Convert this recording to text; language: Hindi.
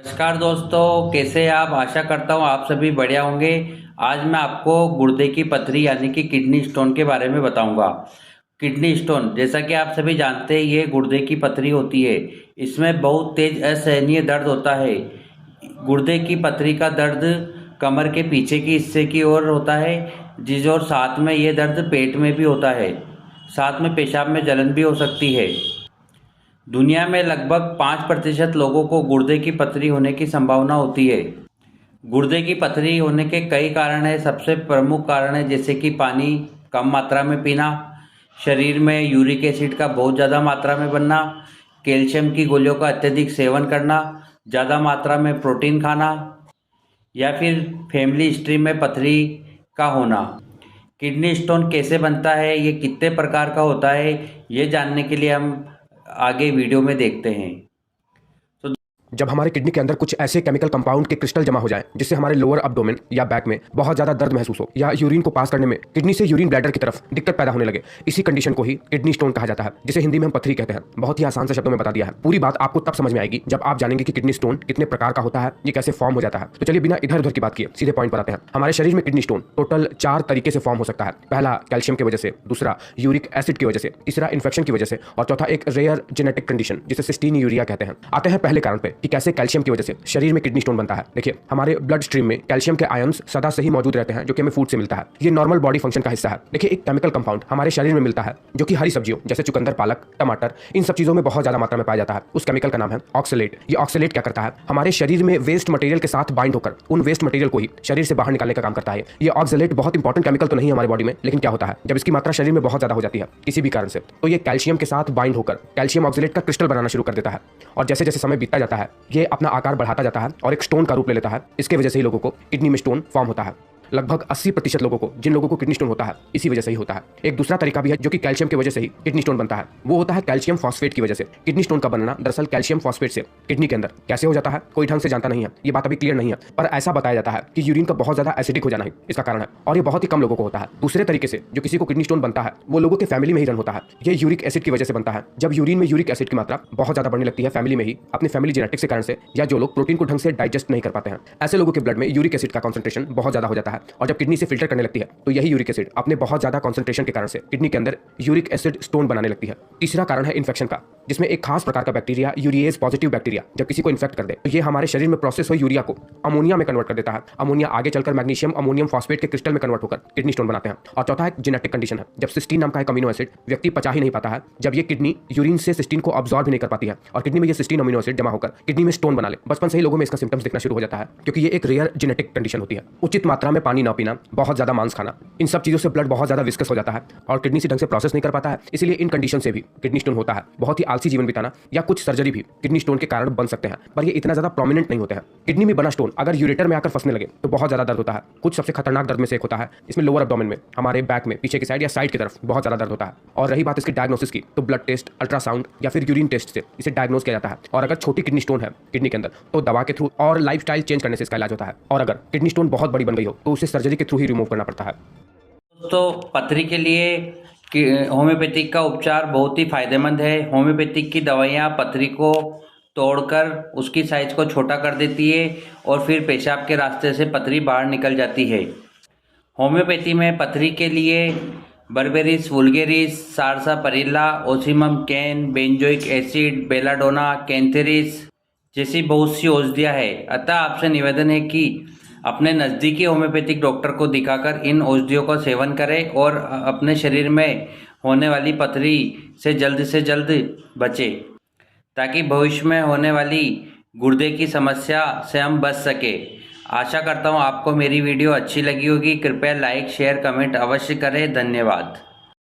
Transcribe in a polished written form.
नमस्कार दोस्तों, कैसे आप? आशा करता हूँ आप सभी बढ़िया होंगे। आज मैं आपको गुर्दे की पथरी यानी कि किडनी स्टोन के बारे में बताऊंगा। किडनी स्टोन, जैसा कि आप सभी जानते हैं, ये गुर्दे की पथरी होती है। इसमें बहुत तेज असहनीय दर्द होता है। गुर्दे की पथरी का दर्द कमर के पीछे की हिस्से की ओर होता है, जिस और साथ में ये दर्द पेट में भी होता है। साथ में पेशाब में जलन भी हो सकती है। दुनिया में लगभग 5% लोगों को गुर्दे की पथरी होने की संभावना होती है। गुर्दे की पथरी होने के कई कारण हैं। सबसे प्रमुख कारण है जैसे कि पानी कम मात्रा में पीना, शरीर में यूरिक एसिड का बहुत ज़्यादा मात्रा में बनना, कैल्शियम की गोलियों का अत्यधिक सेवन करना, ज़्यादा मात्रा में प्रोटीन खाना, या फिर फैमिली हिस्ट्री में पथरी का होना। किडनी स्टोन कैसे बनता है, ये कितने प्रकार का होता है, ये जानने के लिए हम आगे वीडियो में देखते हैं। जब हमारे किडनी के अंदर कुछ ऐसे केमिकल कंपाउंड के क्रिस्टल जमा हो जाएं जिससे हमारे लोअर अब्डोमेन या बैक में बहुत ज्यादा दर्द महसूस हो, या यूरिन को पास करने में किडनी से यूरिन ब्लैडर की तरफ दिक्कत पैदा होने लगे, इसी कंडीशन को ही किडनी स्टोन कहा जाता है, जिसे हिंदी में हम पथरी कहते हैं। बहुत ही आसान से शब्दों में बता दिया है। पूरी बात आपको तब समझ में आएगी जब आप जानेंगे कि किडनी स्टोन कितने प्रकार का होता है, ये कैसे फॉर्म हो जाता है। तो चलिए बिना इधर उधर की बात किए सीधे पॉइंट पर आते हैं। हमारे शरीर में किडनी स्टोन टोटल 4 तरीके से फॉर्म हो सकता है। पहला कैल्शियम की वजह से, दूसरा यूरिक एसिड की वजह से, तीसरा इन्फेक्शन की वजह से, और चौथा एक रेयर जेनेटिक कंडीशन जिसे सिस्टीन यूरिया कहते हैं। आते हैं पहले कारण पे कि कैसे कैल्शियम की वजह से शरीर में किडनी स्टोन बनता है। देखिए, हमारे ब्लड स्ट्रीम में कैल्शियम के आयंस सदा से ही मौजूद रहते हैं, जो कि हमें फूड से मिलता है। ये नॉर्मल बॉडी फंक्शन का हिस्सा है। देखिए, एक केमिकल कंपाउंड हमारे शरीर में मिलता है जो कि हरी सब्जियों जैसे चुकंदर, पालक, टमाटर, इन सब चीजों में बहुत ज्यादा मात्रा में पाया जाता है। उस केमिकल का नाम है ऑक्सलेट। ये ऑक्सलेट क्या करता है, हमारे शरीर में वेस्ट मटेरियल के साथ बाइंड होकर उन वेस्ट मटेरियल को ही शरीर से बाहर निकालने का काम करता है। ये ऑक्सलेट बहुत इंपॉर्टेंट केमिकल तो नहीं है हमारी बॉडी में, लेकिन क्या होता है जब इसकी मात्रा शरीर में बहुत ज्यादा हो जाती है किसी भी कारण से, तो ये कैल्शियम के साथ बाइंड होकर कैल्शियम ऑक्सलेट का क्रिस्टल बनाना शुरू कर देता है। और जैसे जैसे समय बीतता जाता है, ये अपना आकार बढ़ाता जाता है और एक स्टोन का रूप ले लेता है। इसके वजह से ही लोगों को किडनी में स्टोन फॉर्म होता है। लगभग 80% लोगों को, जिन लोगों को किडनी स्टोन होता है, इसी वजह से ही होता है। एक दूसरा तरीका भी है जो कि कैल्शियम की वजह से ही किडनी स्टोन बनता है, वो होता है कैल्शियम फॉस्फेट की वजह से। किडनी स्टोन का बनना दरअसल कैल्शियम फॉस्फेट से किडनी के अंदर कैसे हो जाता है कोई ढंग से जानता नहीं है, ये बात अभी क्लियर नहीं है, पर ऐसा बताया जाता है कि यूरिन का बहुत ज्यादा एसिडिक हो जाना ही इसका कारण है, और ये बहुत ही कम लोगों को होता है। दूसरे तरीके से जो किसी को किडनी स्टोन बनता है वो लोगों के फैमिली में ही रन होता है। ये यूरिक एसिड की वजह से बनता है। जब यूरिन में यूरिक एसिड की मात्रा बहुत ज्यादा बढ़ने लगती है फैमिली में ही, अपने फैमिली जेनेटिक्स के कारण से, या जो लोग प्रोटीन को ढंग से डाइजेस्ट नहीं कर पाते हैं, ऐसे लोगों के ब्लड में यूरिक एसिड का कॉन्सेंट्रेशन बहुत ज्यादा हो जाता है। और जब किडनी से फिल्टर करने लगती है तो यही यूरिक एसिड अपने बहुत ज्यादा कंसंट्रेशन के कारण से किडनी के अंदर यूरिक एसिड स्टोन बनाने लगती है। तीसरा कारण है इन्फेक्शन का, जिसमें एक खास प्रकार का बैक्टीरिया, यूरिएज पॉजिटिव बैक्टीरिया, जब किसी को इन्फेक्ट कर दे तो ये हमारे शरीर में प्रोसेस हुई यूरिया को अमोनिया में कन्वर्ट कर देता है। अमोनिया आगे चलकर मैग्नीशियम अमोनियम फॉस्फेट के क्रिस्टल में कन्वर्ट होकर किडनी स्टोन बनाते हैं। और चौथा एक जेनेटिक कंडीशन है, जब सिस्टीन नाम का एक अमीनो एसिड व्यक्ति पचा ही नहीं पाता है, जब ये किडनी यूरिन से सिस्टीन को अब्सॉर्ब नहीं कर पाती है और किडनी में ये सिस्टीन अमीनो एसिड जमा होकर किडनी में स्टोन बना ले। बचपन से ही लोगों में इसका सिम्टम्स दिखना शुरू हो जाता है, क्योंकि ये एक रेयर जेनेटिक कंडीशन होती है। उचित मात्रा में पानी न पीना, बहुत ज्यादा मांस खाना, इन सब चीजों से ब्लड बहुत ज्यादा विस्कस हो जाता है और किडनी से ढंग से प्रोसेस नहीं कर पाता है, इसलिए इन कंडीशन से भी किडनी स्टोन होता है। बहुत ही आलसी जीवन बिताना या कुछ सर्जरी भी किडनी स्टोन के कारण बन सकते हैं, पर ये इतना ज्यादा प्रोमिनेंट नहीं होते हैं। किडनी में बना स्टोन अगर यूरेटर में आकर फंसने लगे तो बहुत ज्यादा दर्द होता है। कुछ सबसे खतरनाक दर्द में से एक होता है, इसमें लोअर एब्डोमेन में, हमारे बैक में पीछे की साइड या साइड की तरफ बहुत ज्यादा दर्द होता है। और रही बात इसकी डायग्नोसिस की, तो ब्लड टेस्ट, अल्ट्रासाउंड या फिर यूरिन टेस्ट से इसे डायग्नोस किया जाता है। और अगर छोटी किडनी स्टोन है किडनी के अंदर तो दवा के थ्रू और लाइफस्टाइल चेंज करने से इसका इलाज होता है। और अगर किडनी स्टोन बहुत बड़ी बन गई हो तो उसे सर्जरी के थ्रू ही रिमूव करना पड़ता है। तो पथरी के लिए होम्योपैथिक का उपचार बहुत ही फायदेमंद है। होम्योपैथिक की दवाइयाँ पथरी को तोड़कर उसकी साइज को छोटा कर देती है और फिर पेशाब के रास्ते से पथरी बाहर निकल जाती है। होम्योपैथी में पथरी के लिए berberis vulgaris, sarsaparilla, ocimum can, benzoic acid, belladonna, cantharis जैसी बहुत सी औषधियाँ हैं। अतः आपसे निवेदन है कि अपने नज़दीकी होम्योपैथिक डॉक्टर को दिखाकर इन औषधियों का सेवन करें और अपने शरीर में होने वाली पथरी से जल्द बचें, ताकि भविष्य में होने वाली गुर्दे की समस्या से हम बच सके। आशा करता हूँ आपको मेरी वीडियो अच्छी लगी होगी। कृपया लाइक, शेयर, कमेंट अवश्य करें। धन्यवाद।